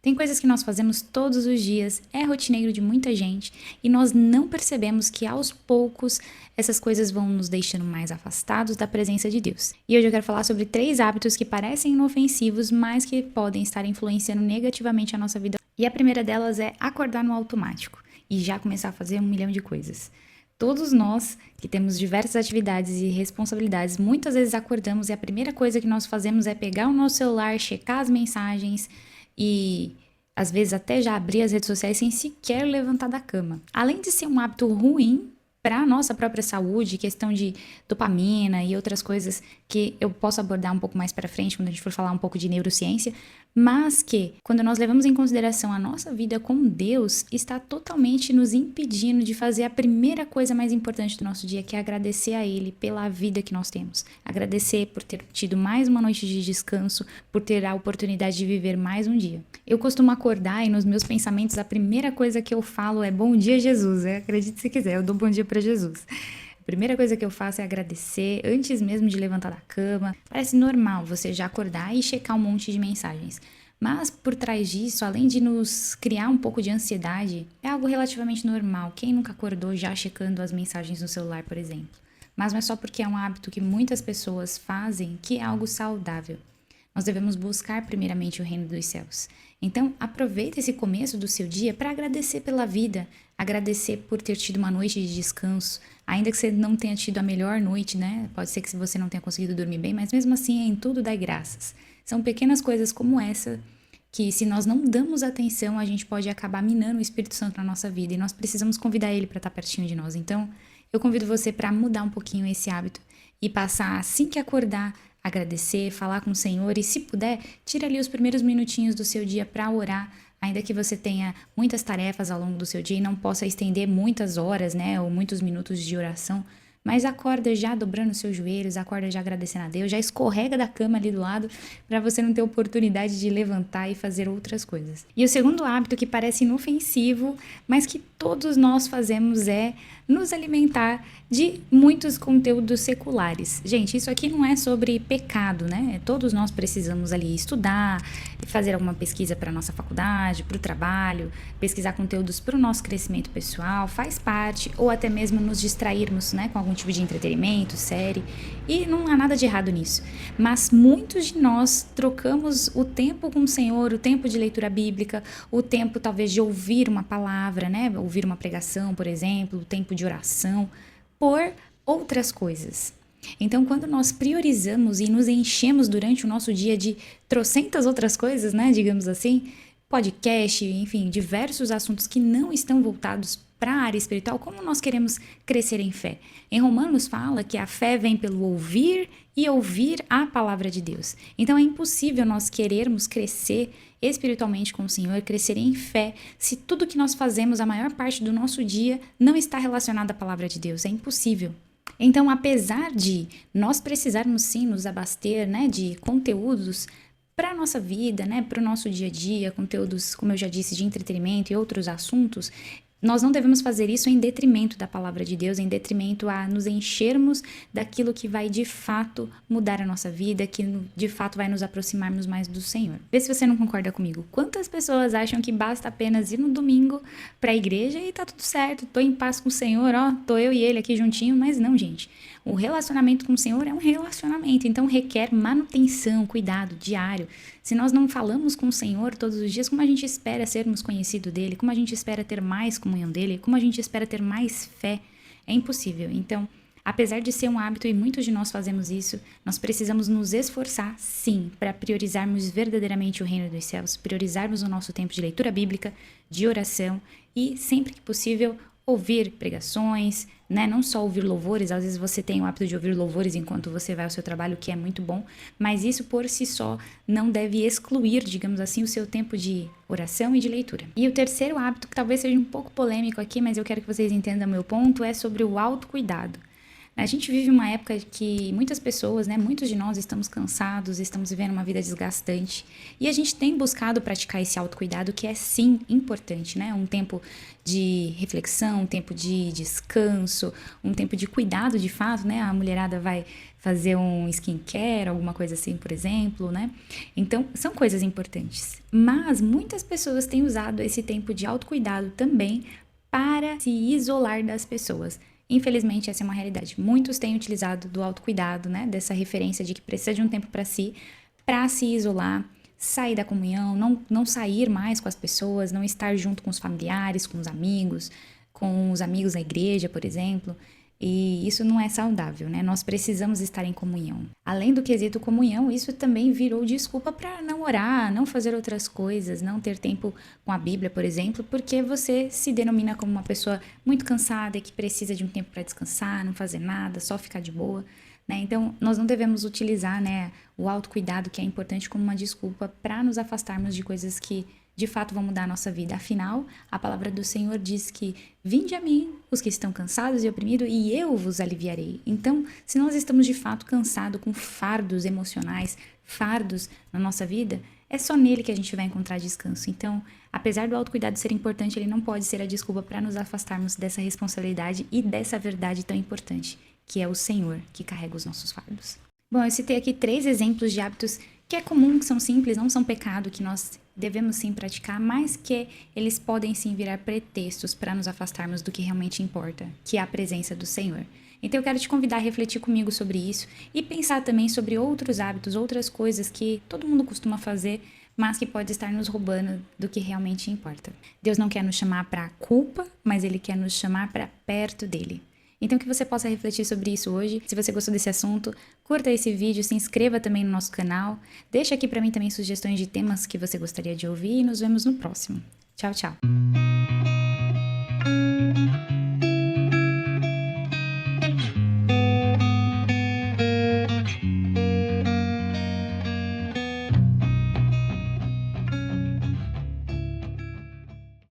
Tem coisas que nós fazemos todos os dias, é rotineiro de muita gente, e nós não percebemos que aos poucos essas coisas vão nos deixando mais afastados da presença de Deus. E hoje eu quero falar sobre 3 hábitos que parecem inofensivos, mas que podem estar influenciando negativamente a nossa vida. E a primeira delas é acordar no automático e já começar a fazer 1 milhão de coisas. Todos nós que temos diversas atividades e responsabilidades, muitas vezes acordamos e a primeira coisa que nós fazemos é pegar o nosso celular, checar as mensagens e às vezes até já abrir as redes sociais sem sequer levantar da cama. Além de ser um hábito ruim para a nossa própria saúde, questão de dopamina e outras coisas que eu posso abordar um pouco mais para frente quando a gente for falar um pouco de neurociência, mas que, quando nós levamos em consideração a nossa vida com Deus, está totalmente nos impedindo de fazer a primeira coisa mais importante do nosso dia, que é agradecer a Ele pela vida que nós temos. Agradecer por ter tido mais uma noite de descanso, por ter a oportunidade de viver mais um dia. Eu costumo acordar e nos meus pensamentos a primeira coisa que eu falo é bom dia, Jesus. Acredite se quiser, eu dou bom dia para Jesus. A primeira coisa que eu faço é agradecer antes mesmo de levantar da cama. Parece normal você já acordar e checar um monte de mensagens. Mas por trás disso, além de nos criar um pouco de ansiedade, é algo relativamente normal. Quem nunca acordou já checando as mensagens no celular, por exemplo? Mas não é só porque é um hábito que muitas pessoas fazem que é algo saudável. Nós devemos buscar primeiramente o reino dos céus. Então, aproveite esse começo do seu dia para agradecer pela vida, agradecer por ter tido uma noite de descanso, ainda que você não tenha tido a melhor noite, né? Pode ser que você não tenha conseguido dormir bem, mas mesmo assim, em tudo dai graças. São pequenas coisas como essa que, se nós não damos atenção, a gente pode acabar minando o Espírito Santo na nossa vida e nós precisamos convidar ele para estar pertinho de nós. Então, eu convido você para mudar um pouquinho esse hábito e passar assim que acordar, agradecer, falar com o Senhor e, se puder, tira ali os primeiros minutinhos do seu dia para orar, ainda que você tenha muitas tarefas ao longo do seu dia e não possa estender muitas horas, né, ou muitos minutos de oração, mas acorda já dobrando os seus joelhos, acorda já agradecendo a Deus, já escorrega da cama ali do lado para você não ter oportunidade de levantar e fazer outras coisas. E o segundo hábito que parece inofensivo, mas que todos nós fazemos é nos alimentar de muitos conteúdos seculares. Gente, isso aqui não é sobre pecado, né? Todos nós precisamos ali estudar, fazer alguma pesquisa para a nossa faculdade, para o trabalho, pesquisar conteúdos para o nosso crescimento pessoal, faz parte, ou até mesmo nos distrairmos, né, com algum tipo de entretenimento, série, e não há nada de errado nisso. Mas muitos de nós trocamos o tempo com o Senhor, o tempo de leitura bíblica, o tempo talvez de ouvir uma palavra, né, ouvir uma pregação, por exemplo, o tempo de oração, por outras coisas. Então, quando nós priorizamos e nos enchemos durante o nosso dia de trocentas outras coisas, né, digamos assim, podcast, enfim, diversos assuntos que não estão voltados para a área espiritual, como nós queremos crescer em fé? Em Romanos fala que a fé vem pelo ouvir e ouvir a palavra de Deus. Então é impossível nós querermos crescer espiritualmente com o Senhor, crescer em fé, se tudo que nós fazemos, a maior parte do nosso dia, não está relacionado à palavra de Deus. É impossível. Então, apesar de nós precisarmos sim nos abaster, né, de conteúdos para a nossa vida, né, para o nosso dia a dia, conteúdos, como eu já disse, de entretenimento e outros assuntos, nós não devemos fazer isso em detrimento da palavra de Deus, em detrimento a nos enchermos daquilo que vai de fato mudar a nossa vida, que de fato vai nos aproximarmos mais do Senhor. Vê se você não concorda comigo. Quantas pessoas acham que basta apenas ir no domingo para a igreja e tá tudo certo, tô em paz com o Senhor, ó, tô eu e ele aqui juntinho, mas não, gente. O relacionamento com o Senhor é um relacionamento, então requer manutenção, cuidado diário. Se nós não falamos com o Senhor todos os dias, como a gente espera sermos conhecidos dele? Como a gente espera ter mais comunhão dele? Como a gente espera ter mais fé? É impossível. Então, apesar de ser um hábito e muitos de nós fazemos isso, nós precisamos nos esforçar, sim, para priorizarmos verdadeiramente o reino dos céus, priorizarmos o nosso tempo de leitura bíblica, de oração e, sempre que possível, ouvir pregações, né? Não só ouvir louvores, às vezes você tem o hábito de ouvir louvores enquanto você vai ao seu trabalho, que é muito bom, mas isso por si só não deve excluir, digamos assim, o seu tempo de oração e de leitura. E o terceiro hábito, que talvez seja um pouco polêmico aqui, mas eu quero que vocês entendam o meu ponto, é sobre o autocuidado. A gente vive uma época que muitas pessoas, né, muitos de nós estamos cansados, estamos vivendo uma vida desgastante e a gente tem buscado praticar esse autocuidado que é sim importante, né? Um tempo de reflexão, um tempo de descanso, um tempo de cuidado de fato, né? A mulherada vai fazer um skincare, alguma coisa assim, por exemplo, né? Então, são coisas importantes. Mas muitas pessoas têm usado esse tempo de autocuidado também para se isolar das pessoas. Infelizmente, essa é uma realidade. Muitos têm utilizado do autocuidado, né? Dessa referência de que precisa de um tempo para se isolar, sair da comunhão, não sair mais com as pessoas, não estar junto com os familiares, com os amigos da igreja, por exemplo. E isso não é saudável, né? Nós precisamos estar em comunhão. Além do quesito comunhão, isso também virou desculpa para não orar, não fazer outras coisas, não ter tempo com a Bíblia, por exemplo, porque você se denomina como uma pessoa muito cansada e que precisa de um tempo para descansar, não fazer nada, só ficar de boa, né? Então, nós não devemos utilizar, né, o autocuidado, que é importante, como uma desculpa para nos afastarmos de coisas que de fato vão mudar a nossa vida. Afinal, a palavra do Senhor diz que vinde a mim, os que estão cansados e oprimidos, e eu vos aliviarei. Então, se nós estamos de fato cansados, com fardos emocionais, fardos na nossa vida, é só nele que a gente vai encontrar descanso. Então, apesar do autocuidado ser importante, ele não pode ser a desculpa para nos afastarmos dessa responsabilidade e dessa verdade tão importante, que é o Senhor que carrega os nossos fardos. Bom, eu citei aqui 3 exemplos de hábitos que é comum, que são simples, não são pecado, que nós devemos sim praticar, mas que eles podem sim virar pretextos para nos afastarmos do que realmente importa, que é a presença do Senhor. Então eu quero te convidar a refletir comigo sobre isso e pensar também sobre outros hábitos, outras coisas que todo mundo costuma fazer, mas que pode estar nos roubando do que realmente importa. Deus não quer nos chamar para a culpa, mas Ele quer nos chamar para perto dEle. Então que você possa refletir sobre isso hoje. Se você gostou desse assunto, curta esse vídeo, se inscreva também no nosso canal. Deixa aqui para mim também sugestões de temas que você gostaria de ouvir e nos vemos no próximo. Tchau, tchau!